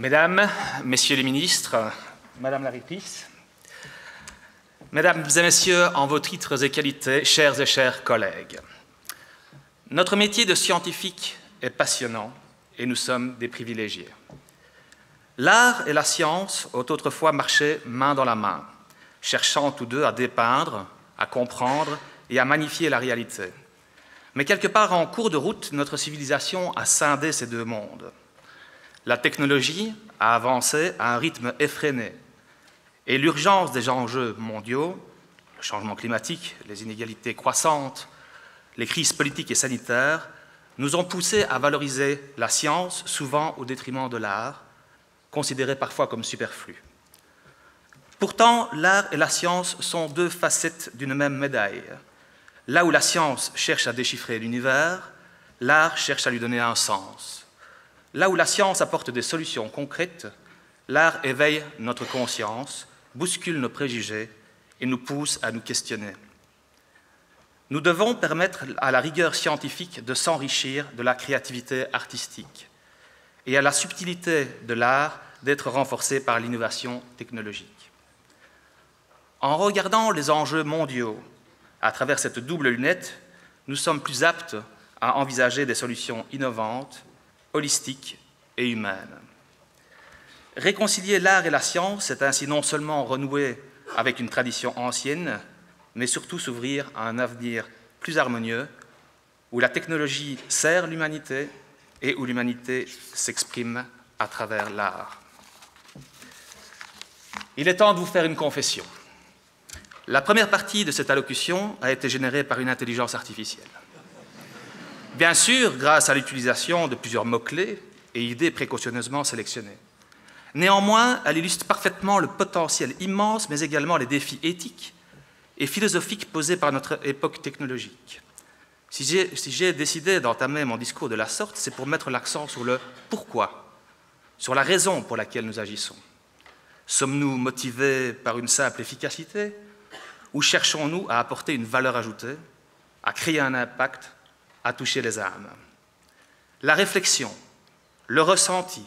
Mesdames, Messieurs les ministres, Madame la rectrice, Mesdames et Messieurs, en vos titres et qualités, chers et chers collègues, notre métier de scientifique est passionnant et nous sommes des privilégiés. L'art et la science ont autrefois marché main dans la main, cherchant tous deux à dépeindre, à comprendre et à magnifier la réalité. Mais quelque part en cours de route, notre civilisation a scindé ces deux mondes. La technologie a avancé à un rythme effréné et l'urgence des enjeux mondiaux, le changement climatique, les inégalités croissantes, les crises politiques et sanitaires, nous ont poussés à valoriser la science, souvent au détriment de l'art, considéré parfois comme superflu. Pourtant, l'art et la science sont deux facettes d'une même médaille. Là où la science cherche à déchiffrer l'univers, l'art cherche à lui donner un sens. Là où la science apporte des solutions concrètes, l'art éveille notre conscience, bouscule nos préjugés et nous pousse à nous questionner. Nous devons permettre à la rigueur scientifique de s'enrichir de la créativité artistique et à la subtilité de l'art d'être renforcée par l'innovation technologique. En regardant les enjeux mondiaux à travers cette double lunette, nous sommes plus aptes à envisager des solutions innovantes, holistiques et humaines. Réconcilier l'art et la science, c'est ainsi non seulement renouer avec une tradition ancienne, mais surtout s'ouvrir à un avenir plus harmonieux, où la technologie sert l'humanité et où l'humanité s'exprime à travers l'art. Il est temps de vous faire une confession. La première partie de cette allocution a été générée par une intelligence artificielle. Bien sûr, grâce à l'utilisation de plusieurs mots-clés et idées précautionneusement sélectionnées. Néanmoins, elle illustre parfaitement le potentiel immense, mais également les défis éthiques et philosophiques posés par notre époque technologique. Si j'ai décidé d'entamer mon discours de la sorte, c'est pour mettre l'accent sur le pourquoi, sur la raison pour laquelle nous agissons. Sommes-nous motivés par une simple efficacité ou cherchons-nous à apporter une valeur ajoutée, à créer un impact, à toucher les âmes? La réflexion, le ressenti,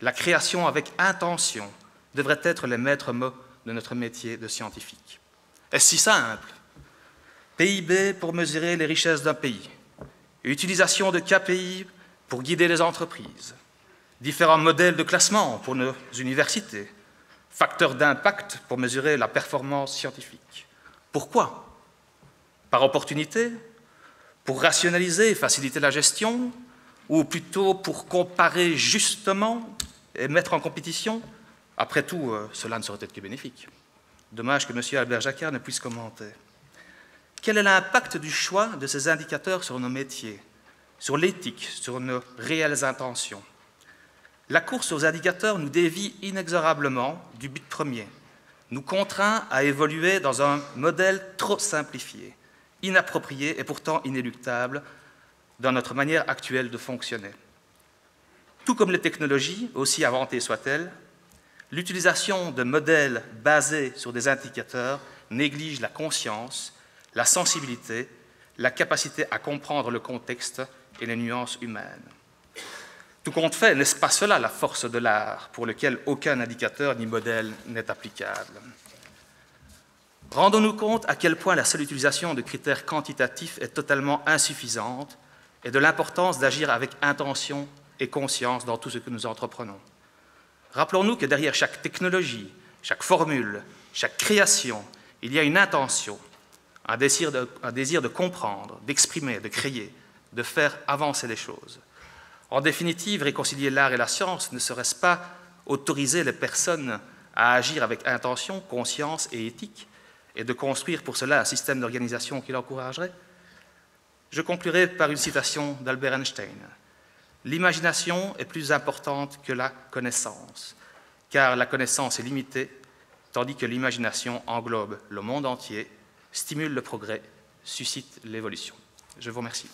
la création avec intention devraient être les maîtres mots de notre métier de scientifique. Est-ce si simple? PIB pour mesurer les richesses d'un pays, utilisation de KPI pour guider les entreprises, différents modèles de classement pour nos universités, facteurs d'impact pour mesurer la performance scientifique. Pourquoi? Par opportunité? Pour rationaliser et faciliter la gestion? Ou plutôt pour comparer justement et mettre en compétition? Après tout, cela ne saurait être que bénéfique. Dommage que M. Albert Jacquard ne puisse commenter. Quel est l'impact du choix de ces indicateurs sur nos métiers, sur l'éthique, sur nos réelles intentions? La course aux indicateurs nous dévie inexorablement du but premier, nous contraint à évoluer dans un modèle trop simplifié, inapproprié et pourtant inéluctable dans notre manière actuelle de fonctionner. Tout comme les technologies, aussi inventées soient-elles, l'utilisation de modèles basés sur des indicateurs néglige la conscience, la sensibilité, la capacité à comprendre le contexte et les nuances humaines. Tout compte fait, n'est-ce pas cela la force de l'art, pour lequel aucun indicateur ni modèle n'est applicable? Rendons-nous compte à quel point la seule utilisation de critères quantitatifs est totalement insuffisante et de l'importance d'agir avec intention et conscience dans tout ce que nous entreprenons. Rappelons-nous que derrière chaque technologie, chaque formule, chaque création, il y a une intention, un désir de comprendre, d'exprimer, de créer, de faire avancer les choses. En définitive, réconcilier l'art et la science ne serait-ce pas autoriser les personnes à agir avec intention, conscience et éthique, et de construire pour cela un système d'organisation qui l'encouragerait? Je conclurai par une citation d'Albert Einstein. « L'imagination est plus importante que la connaissance, car la connaissance est limitée, tandis que l'imagination englobe le monde entier, stimule le progrès, suscite l'évolution. » Je vous remercie.